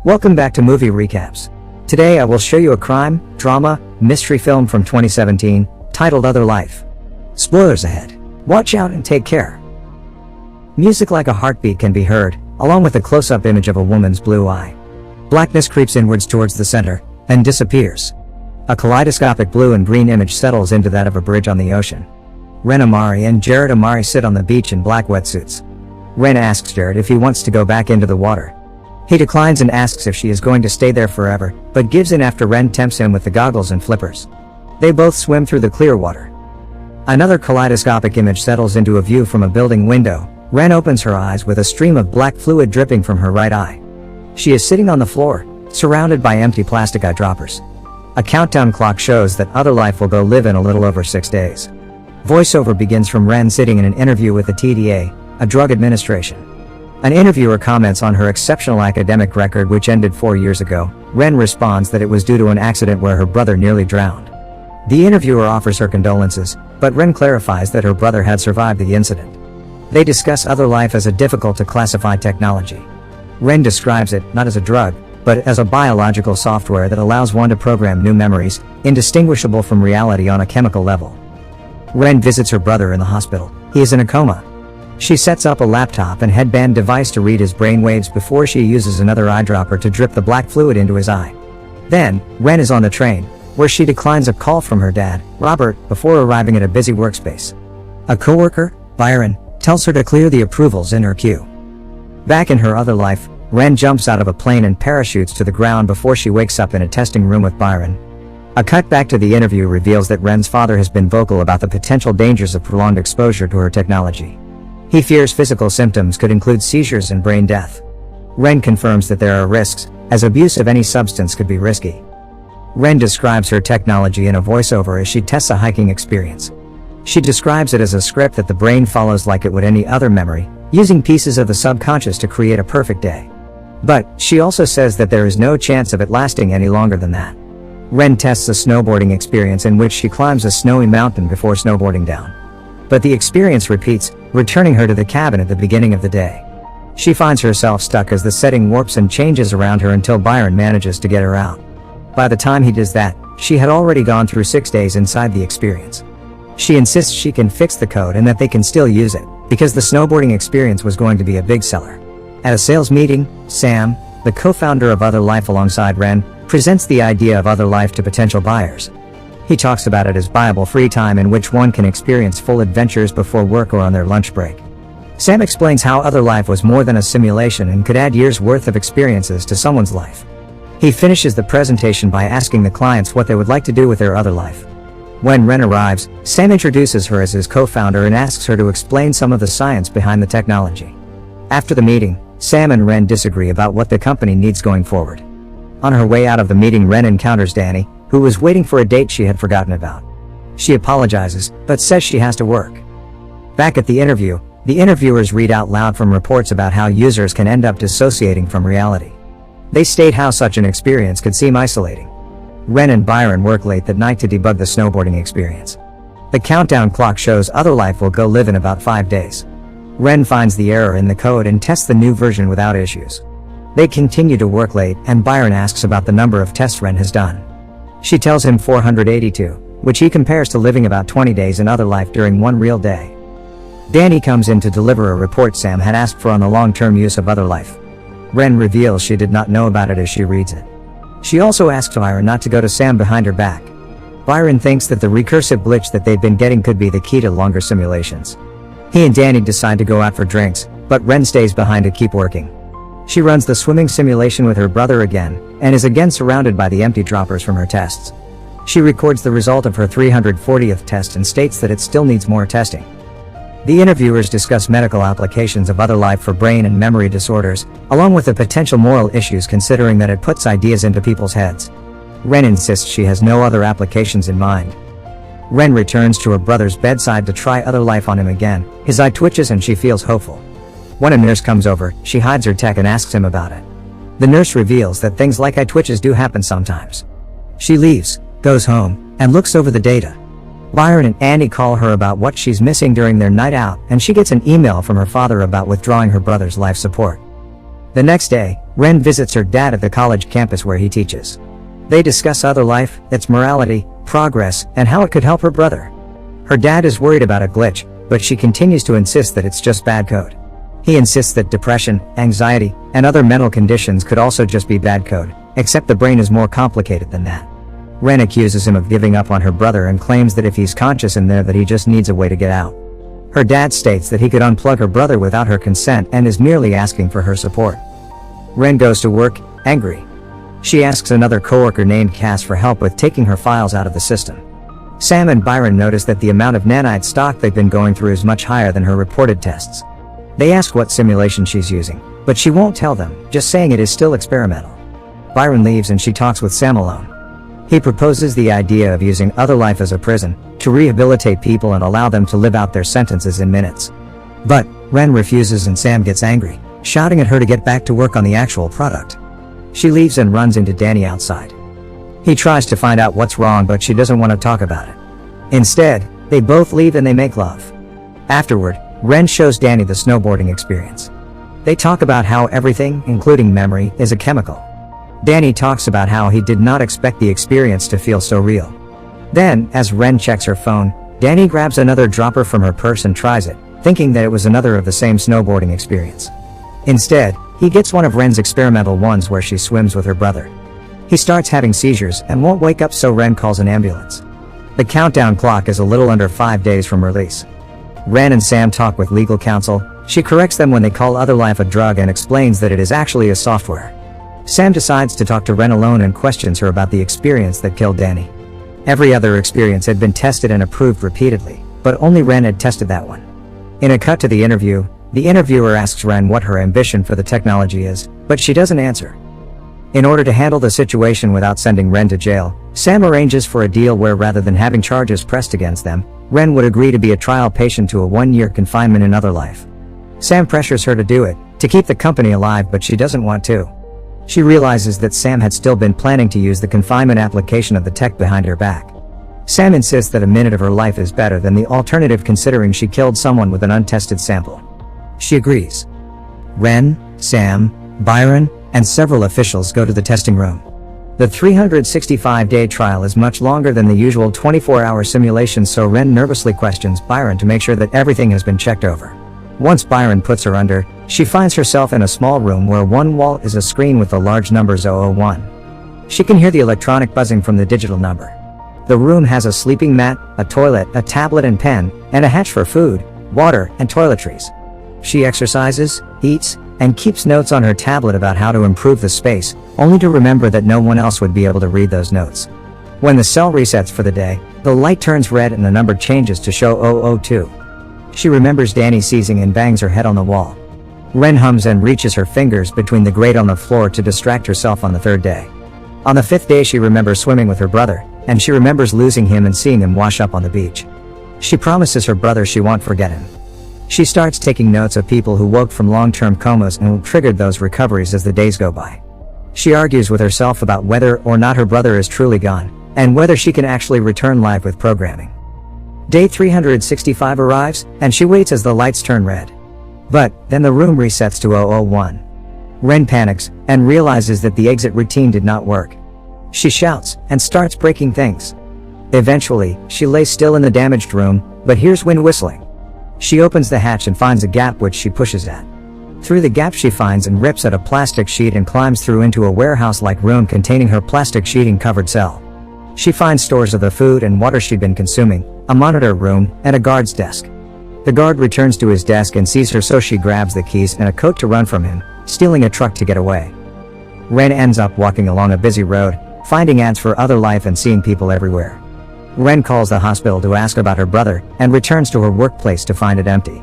Welcome back to Movie Recaps. Today I will show you a crime, drama, mystery film from 2017, titled Other Life. Spoilers ahead. Watch out and take care. Music like a heartbeat can be heard, along with a close-up image of a woman's blue eye. Blackness creeps inwards towards the center, and disappears. A kaleidoscopic blue and green image settles into that of a bridge on the ocean. Ren Amari and Jared Amari sit on the beach in black wetsuits. Ren asks Jared if he wants to go back into the water. He declines and asks if she is going to stay there forever, but gives in after Ren tempts him with the goggles and flippers. They both swim through the clear water. Another kaleidoscopic image settles into a view from a building window. Ren opens her eyes with a stream of black fluid dripping from her right eye. She is sitting on the floor, surrounded by empty plastic eyedroppers. A countdown clock shows that Other Life will go live in a little over 6 days. Voiceover begins from Ren sitting in an interview with the TDA, a drug administration. An interviewer comments on her exceptional academic record which ended 4 years ago. Ren responds that it was due to an accident where her brother nearly drowned. The interviewer offers her condolences, but Ren clarifies that her brother had survived the incident. They discuss Other Life as a difficult to classify technology. Ren describes it not as a drug, but as a biological software that allows one to program new memories, indistinguishable from reality on a chemical level. Ren visits her brother in the hospital. He is in a coma. She sets up a laptop and headband device to read his brainwaves before she uses another eyedropper to drip the black fluid into his eye. Then, Ren is on the train, where she declines a call from her dad, Robert, before arriving at a busy workspace. A coworker, Byron, tells her to clear the approvals in her queue. Back in her other life, Ren jumps out of a plane and parachutes to the ground before she wakes up in a testing room with Byron. A cut back to the interview reveals that Ren's father has been vocal about the potential dangers of prolonged exposure to her technology. He fears physical symptoms could include seizures and brain death. Ren confirms that there are risks, as abuse of any substance could be risky. Ren describes her technology in a voiceover as she tests a hiking experience. She describes it as a script that the brain follows like it would any other memory, using pieces of the subconscious to create a perfect day. But, she also says that there is no chance of it lasting any longer than that. Ren tests a snowboarding experience in which she climbs a snowy mountain before snowboarding down. But the experience repeats, returning her to the cabin at the beginning of the day. She finds herself stuck as the setting warps and changes around her until Byron manages to get her out. By the time he does that, she had already gone through 6 days inside the experience. She insists she can fix the code and that they can still use it, because the snowboarding experience was going to be a big seller. At a sales meeting, Sam, the co-founder of Other Life alongside Ren, presents the idea of Other Life to potential buyers. He talks about it as viable free time in which one can experience full adventures before work or on their lunch break. Sam explains how Other Life was more than a simulation and could add years' worth of experiences to someone's life. He finishes the presentation by asking the clients what they would like to do with their other life. When Ren arrives, Sam introduces her as his co-founder and asks her to explain some of the science behind the technology. After the meeting, Sam and Ren disagree about what the company needs going forward. On her way out of the meeting, Ren encounters Danny, who was waiting for a date she had forgotten about. She apologizes, but says she has to work. Back at the interview, the interviewers read out loud from reports about how users can end up dissociating from reality. They state how such an experience could seem isolating. Ren and Byron work late that night to debug the snowboarding experience. The countdown clock shows Other Life will go live in about 5 days. Ren finds the error in the code and tests the new version without issues. They continue to work late, and Byron asks about the number of tests Ren has done. She tells him 482, which he compares to living about 20 days in Other Life during one real day. Danny comes in to deliver a report Sam had asked for on the long-term use of Other Life. Ren reveals she did not know about it as she reads it. She also asks Byron not to go to Sam behind her back. Byron thinks that the recursive glitch that they've been getting could be the key to longer simulations. He and Danny decide to go out for drinks, but Ren stays behind to keep working. She runs the swimming simulation with her brother again, and is again surrounded by the empty droppers from her tests. She records the result of her 340th test and states that it still needs more testing. The interviewers discuss medical applications of Other Life for brain and memory disorders, along with the potential moral issues considering that it puts ideas into people's heads. Ren insists she has no other applications in mind. Ren returns to her brother's bedside to try Other Life on him again. His eye twitches and she feels hopeful. When a nurse comes over, she hides her tech and asks him about it. The nurse reveals that things like eye twitches do happen sometimes. She leaves, goes home, and looks over the data. Byron and Andy call her about what she's missing during their night out, and she gets an email from her father about withdrawing her brother's life support. The next day, Ren visits her dad at the college campus where he teaches. They discuss other life, its morality, progress, and how it could help her brother. Her dad is worried about a glitch, but she continues to insist that it's just bad code. He insists that depression, anxiety, and other mental conditions could also just be bad code, except the brain is more complicated than that. Ren accuses him of giving up on her brother and claims that if he's conscious in there that he just needs a way to get out. Her dad states that he could unplug her brother without her consent and is merely asking for her support. Ren goes to work, angry. She asks another coworker named Cass for help with taking her files out of the system. Sam and Byron notice that the amount of nanite stock they've been going through is much higher than her reported tests. They ask what simulation she's using, but she won't tell them, just saying it is still experimental. Byron leaves and she talks with Sam alone. He proposes the idea of using other life as a prison, to rehabilitate people and allow them to live out their sentences in minutes. But Ren refuses and Sam gets angry, shouting at her to get back to work on the actual product. She leaves and runs into Danny outside. He tries to find out what's wrong but she doesn't want to talk about it. Instead, they both leave and they make love. Afterward, Ren shows Danny the snowboarding experience. They talk about how everything, including memory, is a chemical. Danny talks about how he did not expect the experience to feel so real. Then, as Ren checks her phone, Danny grabs another dropper from her purse and tries it, thinking that it was another of the same snowboarding experience. Instead, he gets one of Ren's experimental ones where she swims with her brother. He starts having seizures and won't wake up, so Ren calls an ambulance. The countdown clock is a little under 5 days from release. Ren and Sam talk with legal counsel. She corrects them when they call other life a drug and explains that it is actually a software. Sam decides to talk to Ren alone and questions her about the experience that killed Danny. Every other experience had been tested and approved repeatedly, but only Ren had tested that one. In a cut to the interview, the interviewer asks Ren what her ambition for the technology is, but she doesn't answer. In order to handle the situation without sending Ren to jail, Sam arranges for a deal where rather than having charges pressed against them, Ren would agree to be a trial patient to a 1-year confinement in other life. Sam pressures her to do it, to keep the company alive, but she doesn't want to. She realizes that Sam had still been planning to use the confinement application of the tech behind her back. Sam insists that a minute of her life is better than the alternative, considering she killed someone with an untested sample. She agrees. Ren, Sam, Byron, and several officials go to the testing room. The 365-day trial is much longer than the usual 24-hour simulation, so Ren nervously questions Byron to make sure that everything has been checked over. Once Byron puts her under, she finds herself in a small room where one wall is a screen with the large numbers 001. She can hear the electronic buzzing from the digital number. The room has a sleeping mat, a toilet, a tablet and pen, and a hatch for food, water, and toiletries. She exercises, eats, and keeps notes on her tablet about how to improve the space, only to remember that no one else would be able to read those notes. When the cell resets for the day, the light turns red and the number changes to show 002. She remembers Danny seizing and bangs her head on the wall. Ren hums and reaches her fingers between the grate on the floor to distract herself on the 3rd day. On the 5th day, she remembers swimming with her brother, and she remembers losing him and seeing him wash up on the beach. She promises her brother she won't forget him. She starts taking notes of people who woke from long-term comas and who triggered those recoveries as the days go by. She argues with herself about whether or not her brother is truly gone, and whether she can actually return live with programming. Day 365 arrives, and she waits as the lights turn red. But then the room resets to 001. Ren panics, and realizes that the exit routine did not work. She shouts, and starts breaking things. Eventually, she lays still in the damaged room, but hears wind whistling. She opens the hatch and finds a gap which she pushes at. Through the gap she finds and rips at a plastic sheet and climbs through into a warehouse-like room containing her plastic sheeting-covered cell. She finds stores of the food and water she'd been consuming, a monitor room, and a guard's desk. The guard returns to his desk and sees her, so she grabs the keys and a coat to run from him, stealing a truck to get away. Ren ends up walking along a busy road, finding ads for other life and seeing people everywhere. Ren calls the hospital to ask about her brother, and returns to her workplace to find it empty.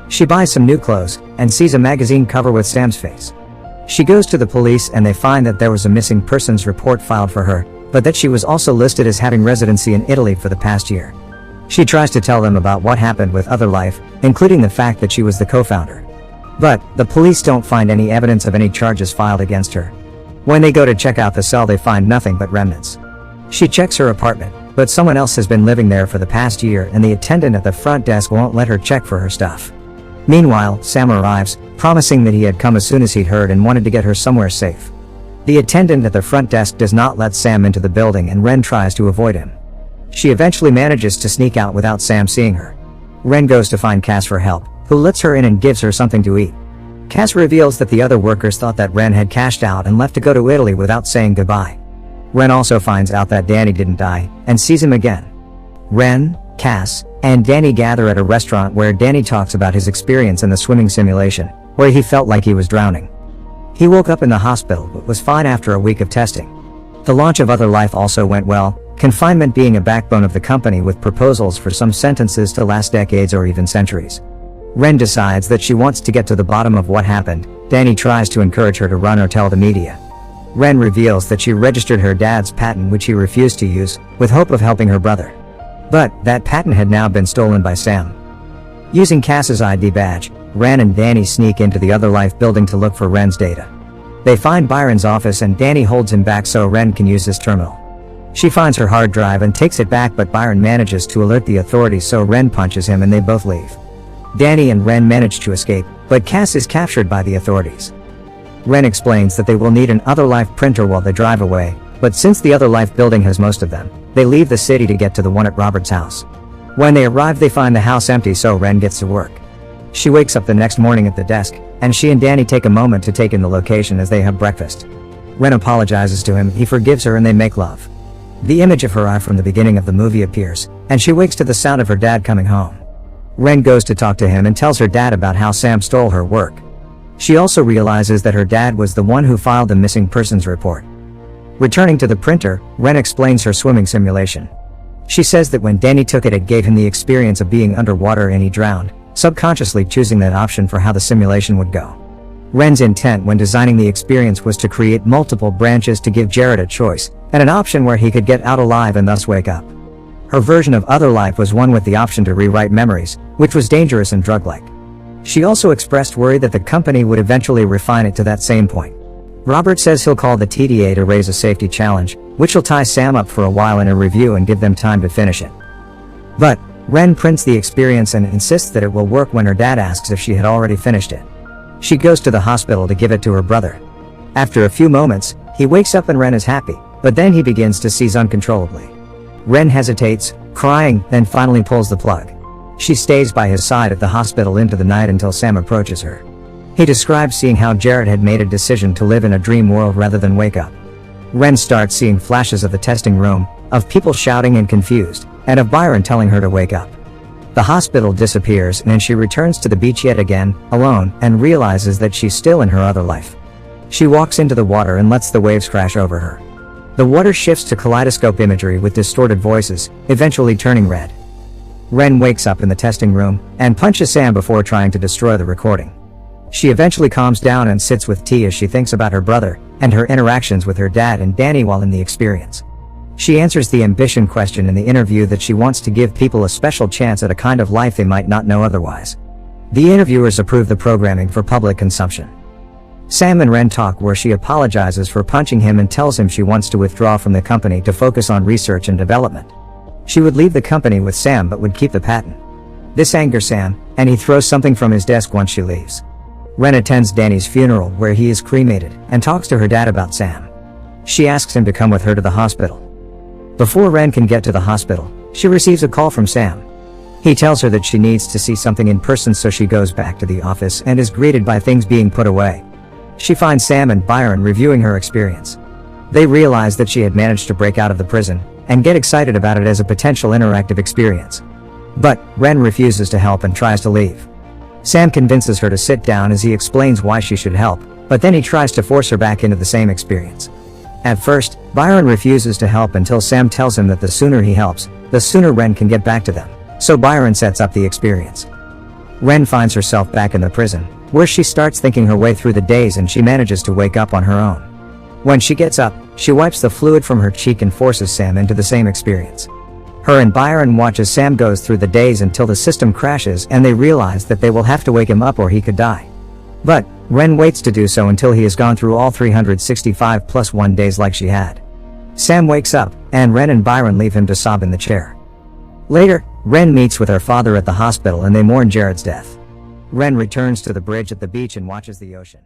She buys some new clothes, and sees a magazine cover with Sam's face. She goes to the police and they find that there was a missing persons report filed for her, but that she was also listed as having residency in Italy for the past year. She tries to tell them about what happened with other life, including the fact that she was the co-founder. But the police don't find any evidence of any charges filed against her. When they go to check out the cell, they find nothing but remnants. She checks her apartment, but someone else has been living there for the past year, and the attendant at the front desk won't let her check for her stuff. Meanwhile, Sam arrives, promising that he had come as soon as he'd heard and wanted to get her somewhere safe. The attendant at the front desk does not let Sam into the building and Ren tries to avoid him. She eventually manages to sneak out without Sam seeing her. Ren goes to find Cass for help, who lets her in and gives her something to eat. Cass reveals that the other workers thought that Ren had cashed out and left to go to Italy without saying goodbye. Ren also finds out that Danny didn't die, and sees him again. Ren, Cass, and Danny gather at a restaurant where Danny talks about his experience in the swimming simulation, where he felt like he was drowning. He woke up in the hospital but was fine after a week of testing. The launch of Other Life also went well, confinement being a backbone of the company with proposals for some sentences to last decades or even centuries. Ren decides that she wants to get to the bottom of what happened. Danny tries to encourage her to run or tell the media. Ren reveals that she registered her dad's patent which he refused to use, with hope of helping her brother. But that patent had now been stolen by Sam. Using Cass's ID badge, Ren and Danny sneak into the Other Life building to look for Ren's data. They find Byron's office and Danny holds him back so Ren can use his terminal. She finds her hard drive and takes it back but Byron manages to alert the authorities so Ren punches him and they both leave. Danny and Ren manage to escape, but Cass is captured by the authorities. Ren explains that they will need an Other Life printer while they drive away, but since the Other Life building has most of them, they leave the city to get to the one at Robert's house. When they arrive they find the house empty so Ren gets to work. She wakes up the next morning at the desk, and she and Danny take a moment to take in the location as they have breakfast. Ren apologizes to him, he forgives her and they make love. The image of her eye from the beginning of the movie appears, and she wakes to the sound of her dad coming home. Ren goes to talk to him and tells her dad about how Sam stole her work. She also realizes that her dad was the one who filed the missing persons report. Returning to the printer, Ren explains her swimming simulation. She says that when Danny took it gave him the experience of being underwater and he drowned, subconsciously choosing that option for how the simulation would go. Ren's intent when designing the experience was to create multiple branches to give Jared a choice, and an option where he could get out alive and thus wake up. Her version of Other Life was one with the option to rewrite memories, which was dangerous and drug-like. She also expressed worry that the company would eventually refine it to that same point. Robert says he'll call the TDA to raise a safety challenge, which will tie Sam up for a while in a review and give them time to finish it. But Ren prints the experience and insists that it will work when her dad asks if she had already finished it. She goes to the hospital to give it to her brother. After a few moments, he wakes up and Ren is happy, but then he begins to seize uncontrollably. Ren hesitates, crying, then finally pulls the plug. She stays by his side at the hospital into the night until Sam approaches her. He describes seeing how Jared had made a decision to live in a dream world rather than wake up. Ren starts seeing flashes of the testing room, of people shouting and confused, and of Byron telling her to wake up. The hospital disappears and she returns to the beach yet again, alone, and realizes that she's still in her other life. She walks into the water and lets the waves crash over her. The water shifts to kaleidoscope imagery with distorted voices, eventually turning red. Ren wakes up in the testing room, and punches Sam before trying to destroy the recording. She eventually calms down and sits with T as she thinks about her brother, and her interactions with her dad and Danny while in the experience. She answers the ambition question in the interview that she wants to give people a special chance at a kind of life they might not know otherwise. The interviewers approve the programming for public consumption. Sam and Ren talk where she apologizes for punching him and tells him she wants to withdraw from the company to focus on research and development. She would leave the company with Sam but would keep the patent. This angers Sam, and he throws something from his desk once she leaves. Ren attends Danny's funeral where he is cremated, and talks to her dad about Sam. She asks him to come with her to the hospital. Before Ren can get to the hospital, she receives a call from Sam. He tells her that she needs to see something in person, so she goes back to the office and is greeted by things being put away. She finds Sam and Byron reviewing her experience. They realize that she had managed to break out of the prison, and get excited about it as a potential interactive experience. But Ren refuses to help and tries to leave. Sam convinces her to sit down as he explains why she should help, but then he tries to force her back into the same experience. At first, Byron refuses to help until Sam tells him that the sooner he helps, the sooner Ren can get back to them, so Byron sets up the experience. Ren finds herself back in the prison, where she starts thinking her way through the days and she manages to wake up on her own. When she gets up, she wipes the fluid from her cheek and forces Sam into the same experience. Her and Byron watch as Sam goes through the days until the system crashes and they realize that they will have to wake him up or he could die. But Ren waits to do so until he has gone through all 365 plus 1 days like she had. Sam wakes up, and Ren and Byron leave him to sob in the chair. Later, Ren meets with her father at the hospital and they mourn Jared's death. Ren returns to the bridge at the beach and watches the ocean.